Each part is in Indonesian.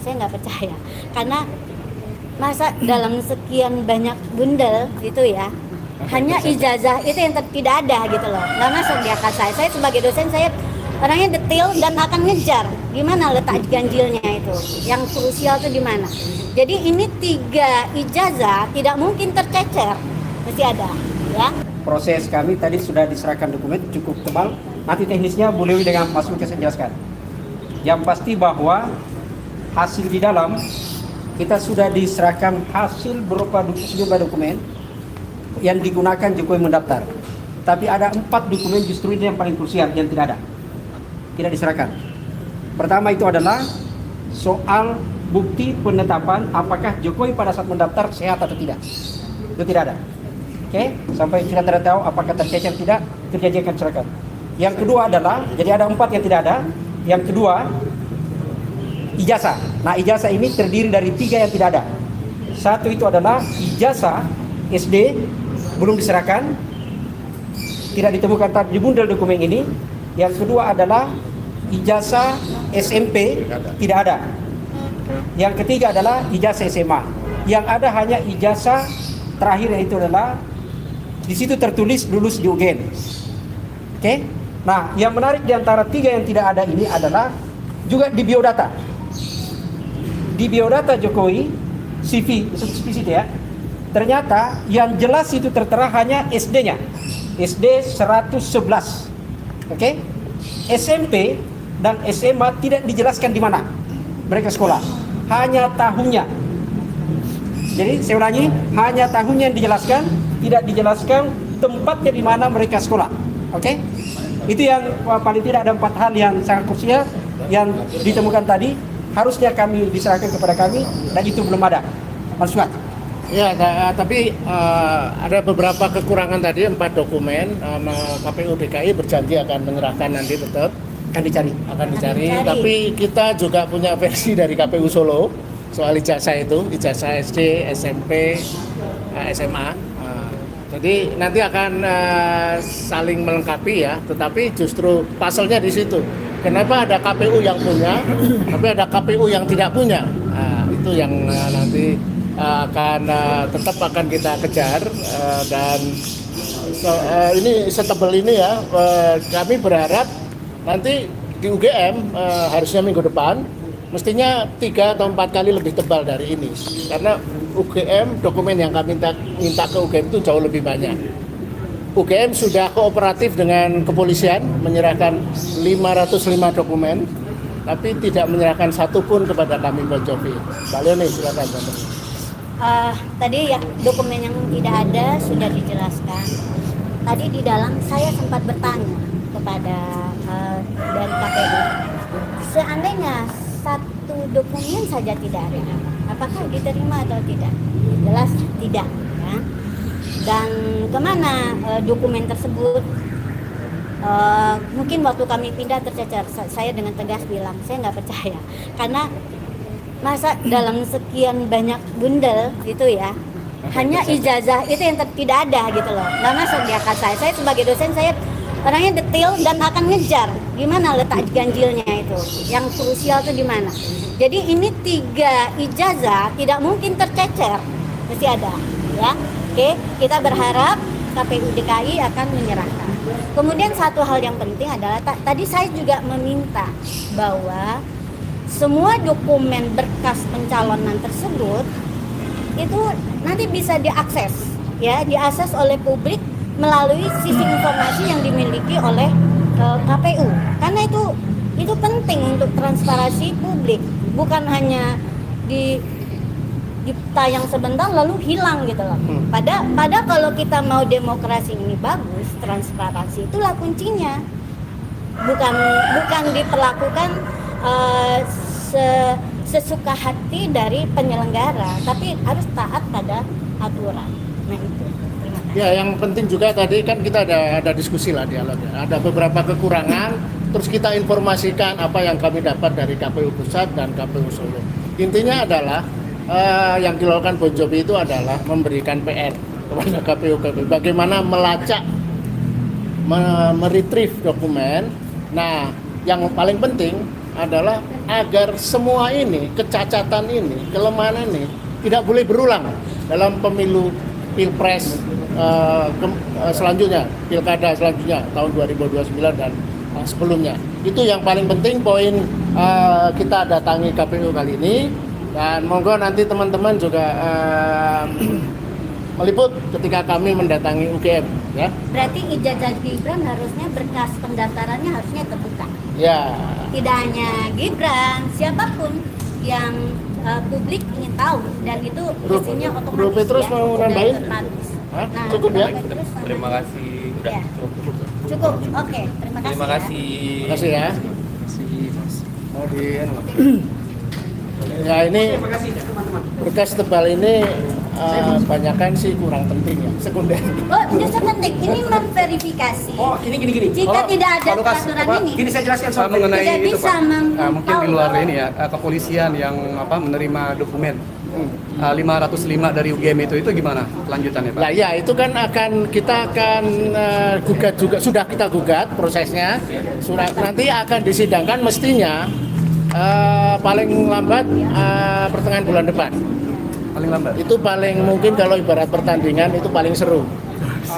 saya nggak percaya. Karena masa dalam sekian banyak bundel gitu ya, hanya ijazah itu yang tidak ada gitu loh. Nggak masuk di akal saya. Saya sebagai dosen, saya orangnya detail dan akan ngejar gimana letak ganjilnya itu, yang krusial itu di mana. Jadi ini 3 ijazah tidak mungkin tercecer, mesti ada ya. Proses kami tadi sudah diserahkan dokumen cukup tebal. Nanti teknisnya boleh dengan Mas Lukas saya jelaskan. Yang pasti bahwa hasil di dalam kita sudah diserahkan hasil berupa dokumen yang digunakan Jokowi mendaftar. Tapi ada 4 dokumen justru ini yang paling krusial yang tidak diserahkan. Pertama itu adalah soal bukti penetapan apakah Jokowi pada saat mendaftar sehat atau tidak. Itu tidak ada. Oke, sampai kita tidak tahu apakah tercecer tidak, terjadi akan serahkan. Yang kedua adalah, jadi ada 4 yang tidak ada. Yang kedua, ijazah. Nah, ijazah ini terdiri dari 3 yang tidak ada. Satu itu adalah ijazah SD belum diserahkan, tidak ditemukan di bundel dokumen ini. Yang kedua adalah ijazah SMP tidak ada. Yang ketiga adalah ijazah SMA. Yang ada hanya ijazah terakhir, yaitu adalah di situ tertulis lulus di UGM. Oke? Nah, yang menarik di antara 3 yang tidak ada ini adalah juga di biodata. Di biodata Jokowi, CV itu ya. Ternyata yang jelas itu tertera hanya SD-nya. SD 111. Oke? SMP dan SMA tidak dijelaskan di mana mereka sekolah. Hanya tahunnya. Jadi saya ulangi, hanya tahunnya yang dijelaskan, tidak dijelaskan tempatnya di mana mereka sekolah. Oke? Itu yang paling tidak ada 4 hal yang sangat krusial yang ditemukan tadi, harusnya kami diserahkan kepada kami dan itu belum ada. Mas Suat. Ya, tapi ada beberapa kekurangan tadi, 4 dokumen. KPU DKI berjanji akan menyerahkan nanti tetap Akan dicari. Tapi kita juga punya versi dari KPU Solo soal ijazah itu, ijazah SD, SMP, SMA. Jadi nanti akan saling melengkapi ya, tetapi justru pasalnya di situ. Kenapa ada KPU yang punya, tapi ada KPU yang tidak punya. Itu yang nanti tetap akan kita kejar dan ini setebal ini ya. Kami berharap nanti di UGM harusnya minggu depan mestinya 3 atau 4 kali lebih tebal dari ini, karena UGM dokumen yang kami minta ke UGM itu jauh lebih banyak. UGM sudah kooperatif dengan kepolisian menyerahkan 505 dokumen, tapi tidak menyerahkan satupun kepada kami Bon Jovi. Mbak Leoni, silakan. Tadi ya dokumen yang tidak ada sudah dijelaskan. Tadi di dalam saya sempat bertanya kepada dari KPU, seandainya satu dokumen saja tidak ada, apakah diterima atau tidak? Jelas tidak ya. Dan kemana dokumen tersebut? Mungkin waktu kami pindah tercecer. Saya dengan tegas bilang saya nggak percaya, karena masa dalam sekian banyak bundel gitu ya, hanya ijazah itu yang tidak ada gitu loh. Nggak masuk di akal saya. Saya sebagai dosen, saya orangnya detail dan akan ngejar gimana letak ganjilnya itu, yang krusial itu di mana. Jadi ini 3 ijazah tidak mungkin tercecer, mesti ada ya. Oke, kita berharap KPU DKI akan menyerahkan. Kemudian satu hal yang penting adalah tadi saya juga meminta bahwa semua dokumen berkas pencalonan tersebut itu nanti bisa diakses ya, diakses oleh publik melalui sistem informasi yang dimiliki oleh KPU. Karena itu penting untuk transparansi publik, bukan hanya ditayang sebentar lalu hilang gitu loh. Pada kalau kita mau demokrasi ini bagus, transparansi itulah kuncinya. Bukan diperlakukan sesuka hati dari penyelenggara, tapi harus taat pada aturan. Nah itu. Ya, yang penting juga tadi kan kita ada diskusi lah, dialog. Ada beberapa kekurangan, terus kita informasikan apa yang kami dapat dari KPU Pusat dan KPU Solo. Intinya adalah yang dilakukan Bon Jovi itu adalah memberikan PR kepada KPU, bagaimana melacak, meretrieve dokumen. Nah, yang paling penting adalah agar semua ini, kecacatan ini, kelemahan ini tidak boleh berulang dalam pemilu pilpres selanjutnya, pilkada selanjutnya tahun 2029 dan sebelumnya. Itu yang paling penting poin kita datangi KPU kali ini, dan monggo nanti teman-teman juga meliput ketika kami mendatangi UGM, ya. Berarti ijazah Gibran harusnya berkas pendaftarannya harusnya terbuka. Ya. Tidak hanya Gibran, siapapun yang publik ingin tahu, dan itu isinya otomatis. Bro Petrus mau udah nambahin? otomatis. Hah? Nah, Cukup ya? Petrus sama- Terima kasih. Udah. Ya. Cukup. Oke, terima kasih. Terima kasih. Terima kasih ya. Mau di ya ini Terima kasih teman-teman. berkas tebal ini banyakan sih kurang penting ya, sekunder. Oh, justru penting. Ini memverifikasi. Oh, gini. Jika tidak ada Pak Lukas, peraturan ini, Gini saya jelaskan soal mengenai tidak itu bisa Pak. Mungkin di luar mengetahui. ini ya, kepolisian yang menerima dokumen 505 dari UGM itu gimana kelanjutannya Pak? Nah ya itu kan kita akan gugat juga, sudah kita gugat prosesnya, surat nanti akan disidangkan mestinya paling lambat pertengahan bulan depan. Paling lambat. Itu paling mungkin kalau ibarat pertandingan itu paling seru.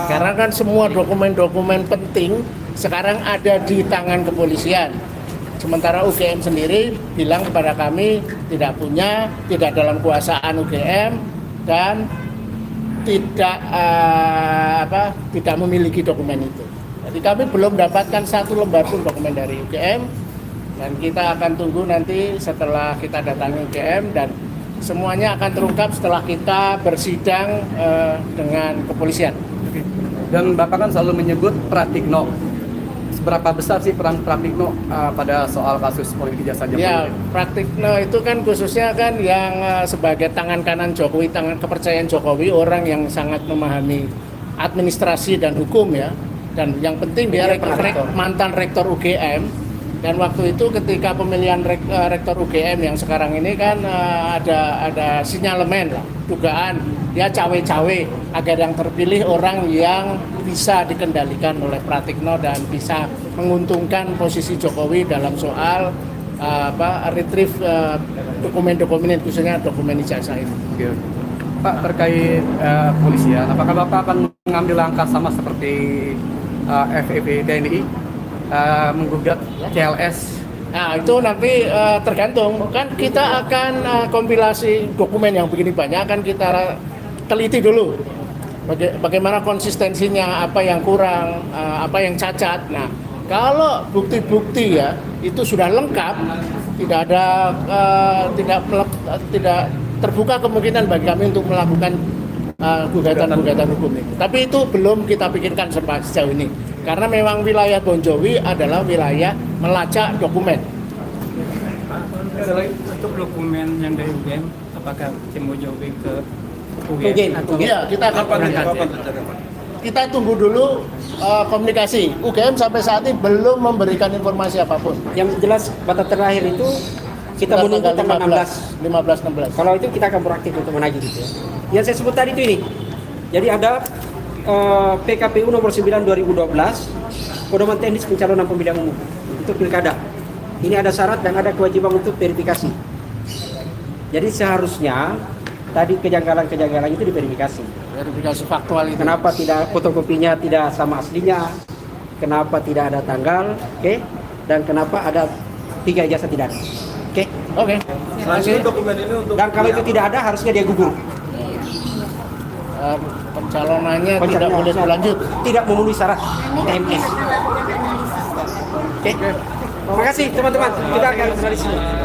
Karena kan semua dokumen-dokumen penting sekarang ada di tangan kepolisian. Sementara UGM sendiri bilang kepada kami tidak punya, tidak dalam kuasaan UGM dan tidak memiliki dokumen itu. Jadi kami belum dapatkan satu lembar pun dokumen dari UGM, dan kita akan tunggu nanti setelah kita datangi UGM, dan semuanya akan terungkap setelah kita bersidang dengan kepolisian. Dan Bapak kan selalu menyebut Pratikno. Seberapa besar sih peran Pratikno pada soal kasus politik ijazah Jokowi? Ya, Pratikno itu kan khususnya kan yang sebagai tangan kanan Jokowi, tangan kepercayaan Jokowi, orang yang sangat memahami administrasi dan hukum ya. Dan yang penting dia mantan rektor UGM. Dan waktu itu ketika pemilihan rektor UGM yang sekarang ini kan ada sinyalemen lah, dugaan dia cawe-cawe agar yang terpilih orang yang bisa dikendalikan oleh Pratikno dan bisa menguntungkan posisi Jokowi dalam soal retrieve dokumen-dokumen, khususnya dokumen ijazah ini. Oke. Pak, terkait polisian, apakah Bapak akan mengambil langkah sama seperti FEB TNI menggugat CLS? Nah itu nanti tergantung, kan kita akan kompilasi dokumen yang begini banyak, akan kita teliti dulu bagaimana konsistensinya, apa yang kurang, apa yang cacat. Nah kalau bukti-bukti ya itu sudah lengkap, tidak ada tidak terbuka kemungkinan bagi kami untuk melakukan gugatan hukum itu. Tapi itu belum kita pikirkan sejauh ini, karena memang wilayah Bonjowi adalah wilayah melacak dokumen. Untuk dokumen yang dari UGM, apakah tim Bonjowi ke UGM? Iya, kita akan kita tunggu dulu komunikasi. UGM sampai saat ini belum memberikan informasi apapun. Yang jelas batas terakhir itu kita menunggu tanggal 16. 15-16. Kalau itu kita akan beraktif untuk menagih gitu ya. Yang saya sebut tadi itu ini. Jadi ada PKPU nomor 9 2012, pedoman teknis pencalonan pemilihan umum untuk pilkada. Ini ada syarat dan ada kewajiban untuk verifikasi. Jadi seharusnya tadi kejanggalan-kejanggalan itu diverifikasi. Verifikasi faktual itu. Kenapa tidak fotokopinya tidak sama aslinya? Kenapa tidak ada tanggal? Oke. Dan kenapa ada 3 ijazah tidak ada? Oke. Oke. Dan kalau itu tidak ada harusnya dia gugur. Pencalonannya tidak boleh berlanjut. Tidak memenuhi syarat TMS. Oke. Terima kasih teman-teman. Kita akan kembali sini.